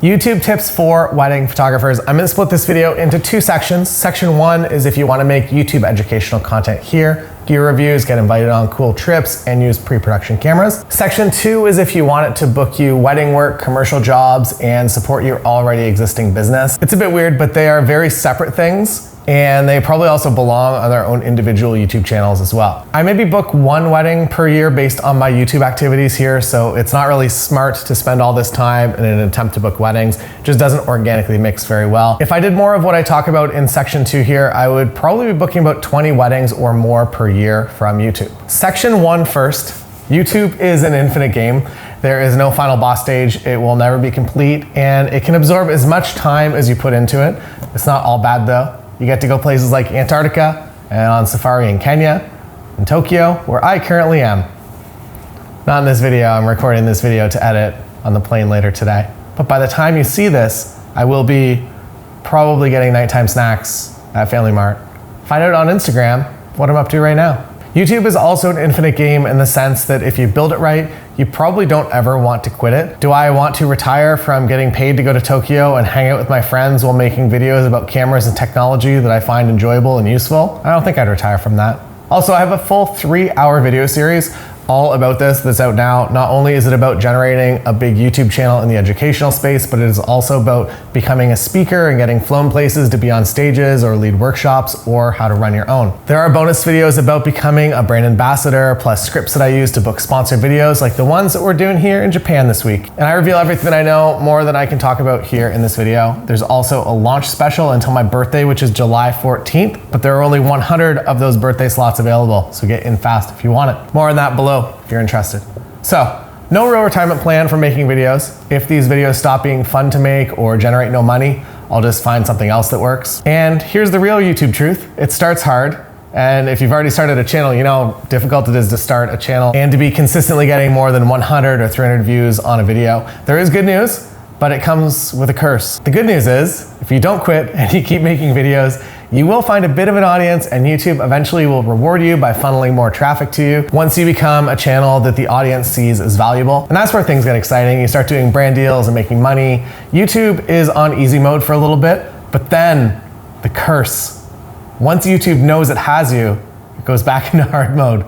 YouTube tips for wedding photographers. I'm gonna split this video into two sections. Section one is if you wanna make YouTube educational content here, gear reviews, get invited on cool trips, and use pre-production cameras. Section two is if you want it to book you wedding work, commercial jobs, and support your already existing business. It's a bit weird, but they are very separate things, and they probably also belong on their own individual YouTube channels as well. I maybe book one wedding per year based on my YouTube activities here, so it's not really smart to spend all this time in an attempt to book weddings. It just doesn't organically mix very well. If I did more of what I talk about in section two here, I would probably be booking about 20 weddings or more per year from YouTube. Section one first. YouTube is an infinite game. There is no final boss stage. It will never be complete, and it can absorb as much time as you put into it. It's not all bad though. You get to go places like Antarctica and on safari in Kenya and Tokyo, where I currently am. Not in this video, I'm recording this video to edit on the plane later today. But by the time you see this, I will be probably getting nighttime snacks at Family Mart. Find out on Instagram what I'm up to right now. YouTube is also an infinite game in the sense that if you build it right, you probably don't ever want to quit it. Do I want to retire from getting paid to go to Tokyo and hang out with my friends while making videos about cameras and technology that I find enjoyable and useful? I don't think I'd retire from that. Also, I have a full 3-hour video series all about this that's out now. Not only is it about generating a big YouTube channel in the educational space, but it is also about becoming a speaker and getting flown places to be on stages or lead workshops or how to run your own. There are bonus videos about becoming a brand ambassador, plus scripts that I use to book sponsored videos like the ones that we're doing here in Japan this week. And I reveal everything I know, more than I can talk about here in this video. There's also a launch special until my birthday, which is July 14th, but there are only 100 of those birthday slots available, so get in fast if you want it. More on that below if you're interested. So, no real retirement plan for making videos. If these videos stop being fun to make or generate no money, I'll just find something else that works. And here's the real YouTube truth. It starts hard. And if you've already started a channel, you know how difficult it is to start a channel and to be consistently getting more than 100 or 300 views on a video. There is good news, but it comes with a curse. The good news is, if you don't quit and you keep making videos, you will find a bit of an audience, and YouTube eventually will reward you by funneling more traffic to you once you become a channel that the audience sees as valuable. And that's where things get exciting. You start doing brand deals and making money. YouTube is on easy mode for a little bit, but then the curse. Once YouTube knows it has you, it goes back into hard mode.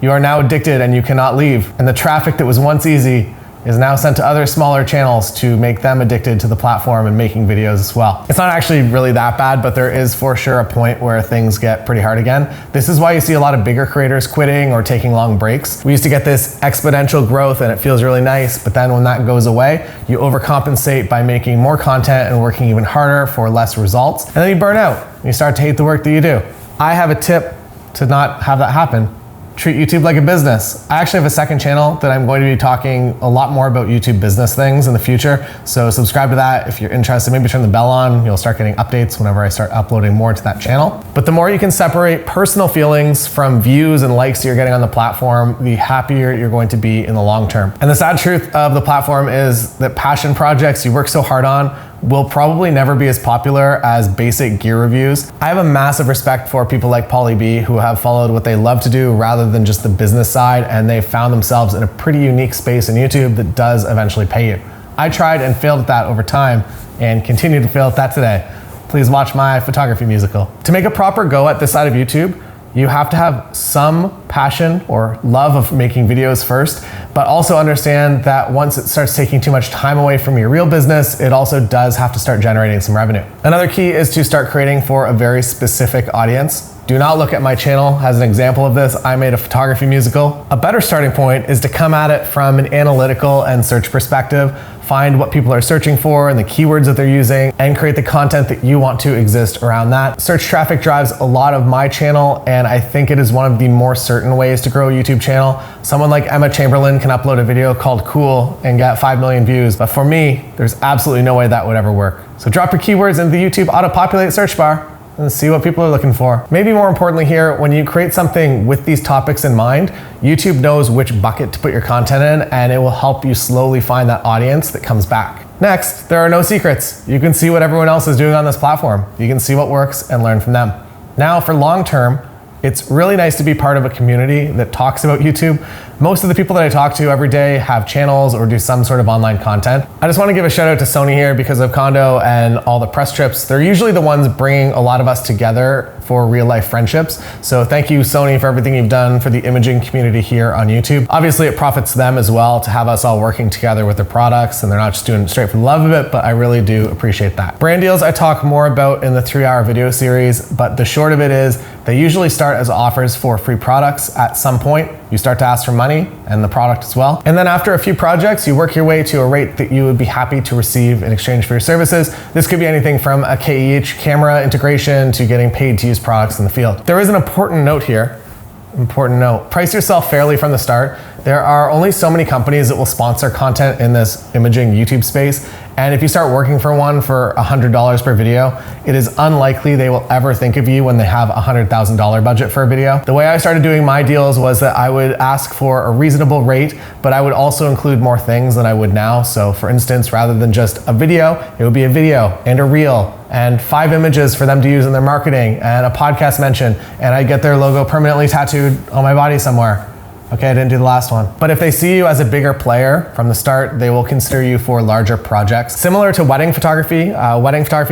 You are now addicted and you cannot leave. And the traffic that was once easy is now sent to other smaller channels to make them addicted to the platform and making videos as well. It's not actually really that bad, but there is for sure a point where things get pretty hard again. This is why you see a lot of bigger creators quitting or taking long breaks. We used to get this exponential growth and it feels really nice, but then when that goes away, you overcompensate by making more content and working even harder for less results. And then you burn out and you start to hate the work that you do. I have a tip to not have that happen. Treat YouTube like a business. I actually have a second channel that I'm going to be talking a lot more about YouTube business things in the future. So subscribe to that if you're interested. Maybe turn the bell on. You'll start getting updates whenever I start uploading more to that channel. But the more you can separate personal feelings from views and likes you're getting on the platform, the happier you're going to be in the long term. And the sad truth of the platform is that passion projects you work so hard on will probably never be as popular as basic gear reviews. I have a massive respect for people like Pauly B who have followed what they love to do rather than just the business side, and they've found themselves in a pretty unique space in YouTube that does eventually pay you. I tried and failed at that over time and continue to fail at that today. Please watch my photography musical. To make a proper go at this side of YouTube, you have to have some passion or love of making videos first, but also understand that once it starts taking too much time away from your real business, it also does have to start generating some revenue. Another key is to start creating for a very specific audience. Do not look at my channel as an example of this. I made a photography musical. A better starting point is to come at it from an analytical and search perspective. Find what people are searching for and the keywords that they're using, and create the content that you want to exist around that. Search traffic drives a lot of my channel, and I think it is one of the more certain ways to grow a YouTube channel. Someone like Emma Chamberlain can upload a video called Cool and get 5 million views, but for me, there's absolutely no way that would ever work. So drop your keywords into the YouTube auto-populate search bar and see what people are looking for. Maybe more importantly here, when you create something with these topics in mind, YouTube knows which bucket to put your content in, and it will help you slowly find that audience that comes back. Next, there are no secrets. You can see what everyone else is doing on this platform. You can see what works and learn from them. Now for long term, It's really nice to be part of a community that talks about YouTube. Most of the people that I talk to every day have channels or do some sort of online content. I just want to give a shout out to Sony here because of Kondo and all the press trips. They're usually the ones bringing a lot of us together for real life friendships. So thank you, Sony, for everything you've done for the Imagen community here on YouTube. Obviously it profits them as well to have us all working together with their products, and they're not just doing it straight for the love of it, but I really do appreciate that. Brand deals I talk more about in the 3-hour video series, but the short of it is they usually start as offers for free products. At some point, you start to ask for money and the product as well. And then after a few projects, you work your way to a rate that you would be happy to receive in exchange for your services. This could be anything from a KEH camera integration to getting paid to use products in the field. There is an important note here. Important note, price yourself fairly from the start. There are only so many companies that will sponsor content in this Imagen YouTube space. And if you start working for one for $100 per video, it is unlikely they will ever think of you when they have a $100,000 budget for a video. The way I started doing my deals was that I would ask for a reasonable rate, but I would also include more things than I would now. So for instance, rather than just a video, it would be a video and a reel and 5 images for them to use in their marketing and a podcast mention, and I get their logo permanently tattooed on my body somewhere. Okay, I didn't do the last one. But if they see you as a bigger player from the start, they will consider you for larger projects. Similar to wedding photography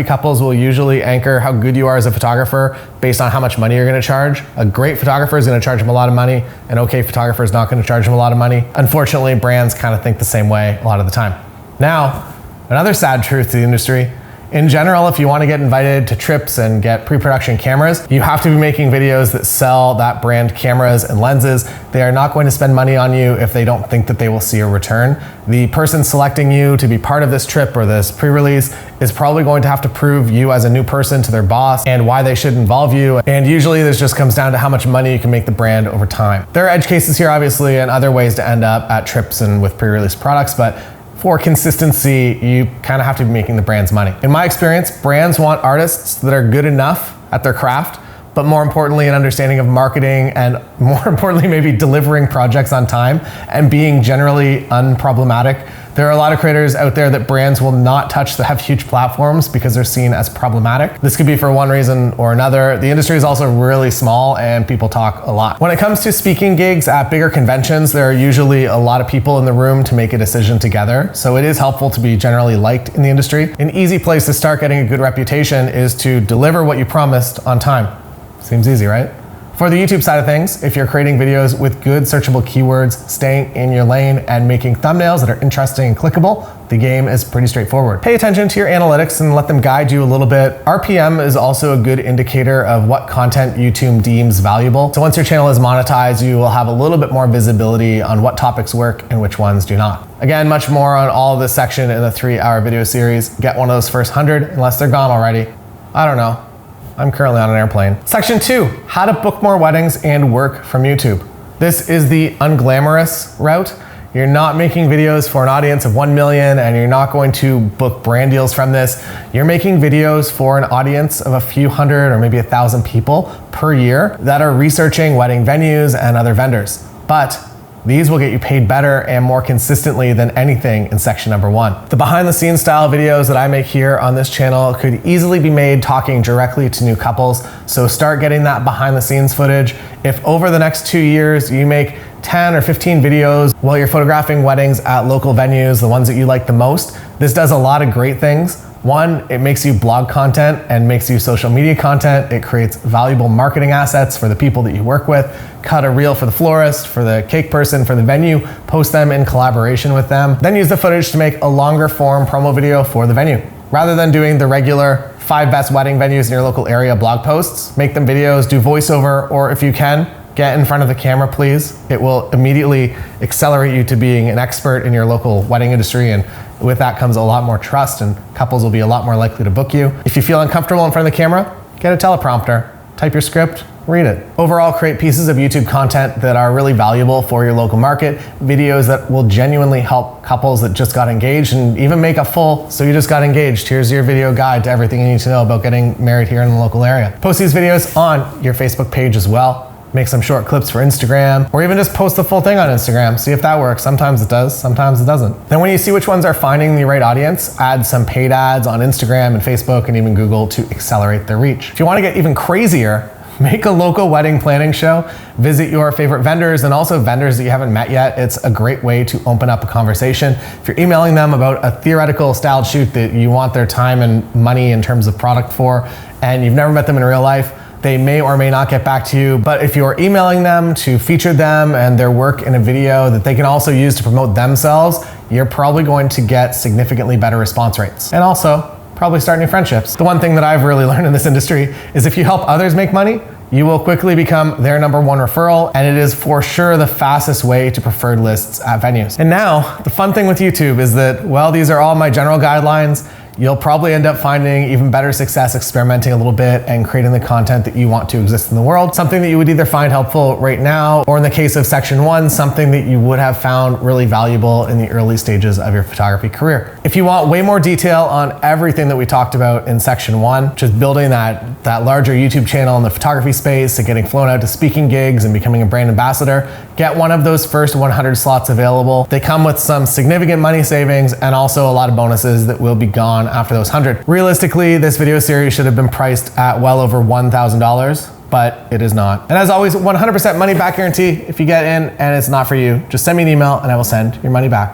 couples will usually anchor how good you are as a photographer based on how much money you're gonna charge. A great photographer is gonna charge them a lot of money. An okay photographer is not gonna charge them a lot of money. Unfortunately, brands kind of think the same way a lot of the time. Now, another sad truth to the industry. In general, if you want to get invited to trips and get pre-production cameras, you have to be making videos that sell that brand cameras and lenses. They are not going to spend money on you if they don't think that they will see a return. The person selecting you to be part of this trip or this pre-release is probably going to have to prove you as a new person to their boss and why they should involve you. And usually this just comes down to how much money you can make the brand over time. There are edge cases here, obviously, and other ways to end up at trips and with pre-release products, but for consistency, you kind of have to be making the brands money. In my experience, brands want artists that are good enough at their craft, but more importantly, an understanding of marketing, and more importantly, maybe delivering projects on time and being generally unproblematic. There are a lot of creators out there that brands will not touch that have huge platforms because they're seen as problematic. This could be for one reason or another. The industry is also really small and people talk a lot. When it comes to speaking gigs at bigger conventions, there are usually a lot of people in the room to make a decision together. So it is helpful to be generally liked in the industry. An easy place to start getting a good reputation is to deliver what you promised on time. Seems easy, right? For the YouTube side of things, if you're creating videos with good searchable keywords, staying in your lane, and making thumbnails that are interesting and clickable, the game is pretty straightforward. Pay attention to your analytics and let them guide you a little bit. RPM is also a good indicator of what content YouTube deems valuable. So once your channel is monetized, you will have a little bit more visibility on what topics work and which ones do not. Again, much more on all of this section in the 3-hour video series. Get one of those first 100 unless they're gone already. I don't know. I'm currently on an airplane. Section 2, how to book more weddings and work from YouTube. This is the unglamorous route. You're not making videos for an audience of 1 million and you're not going to book brand deals from this. You're making videos for an audience of a few hundred or maybe 1,000 people per year that are researching wedding venues and other vendors. But these will get you paid better and more consistently than anything in section number 1. The behind the scenes style videos that I make here on this channel could easily be made talking directly to new couples. So start getting that behind the scenes footage. If over the next 2 years you make 10 or 15 videos while you're photographing weddings at local venues, the ones that you like the most, this does a lot of great things. One, it makes you blog content and makes you social media content. It creates valuable marketing assets for the people that you work with. Cut a reel for the florist, for the cake person, for the venue, post them in collaboration with them. Then use the footage to make a longer form promo video for the venue. Rather than doing the regular 5 best wedding venues in your local area blog posts, make them videos, do voiceover, or if you can, get in front of the camera, please. It will immediately accelerate you to being an expert in your local wedding industry, and with that comes a lot more trust and couples will be a lot more likely to book you. If you feel uncomfortable in front of the camera, get a teleprompter, type your script, read it. Overall, create pieces of YouTube content that are really valuable for your local market, videos that will genuinely help couples that just got engaged, and even make a full "so you just got engaged, here's your video guide to everything you need to know about getting married here in the local area." Post these videos on your Facebook page as well. Make some short clips for Instagram, or even just post the full thing on Instagram. See if that works. Sometimes it does, sometimes it doesn't. Then when you see which ones are finding the right audience, add some paid ads on Instagram and Facebook and even Google to accelerate their reach. If you want to get even crazier, make a local wedding planning show, visit your favorite vendors and also vendors that you haven't met yet. It's a great way to open up a conversation. If you're emailing them about a theoretical styled shoot that you want their time and money in terms of product for, and you've never met them in real life, they may or may not get back to you. But if you're emailing them to feature them and their work in a video that they can also use to promote themselves, you're probably going to get significantly better response rates. And also, probably start new friendships. The one thing that I've really learned in this industry is if you help others make money, you will quickly become their #1 referral, and it is for sure the fastest way to preferred lists at venues. And now, the fun thing with YouTube is that, well, these are all my general guidelines. You'll probably end up finding even better success experimenting a little bit and creating the content that you want to exist in the world. Something that you would either find helpful right now, or in the case of section 1, something that you would have found really valuable in the early stages of your photography career. If you want way more detail on everything that we talked about in section 1, just building that larger YouTube channel in the photography space and getting flown out to speaking gigs and becoming a brand ambassador, get one of those first 100 slots available. They come with some significant money savings and also a lot of bonuses that will be gone after those 100. Realistically, this video series should have been priced at well over $1,000, but it is not. And as always, 100% money back guarantee. If you get in and it's not for you, just send me an email and I will send your money back.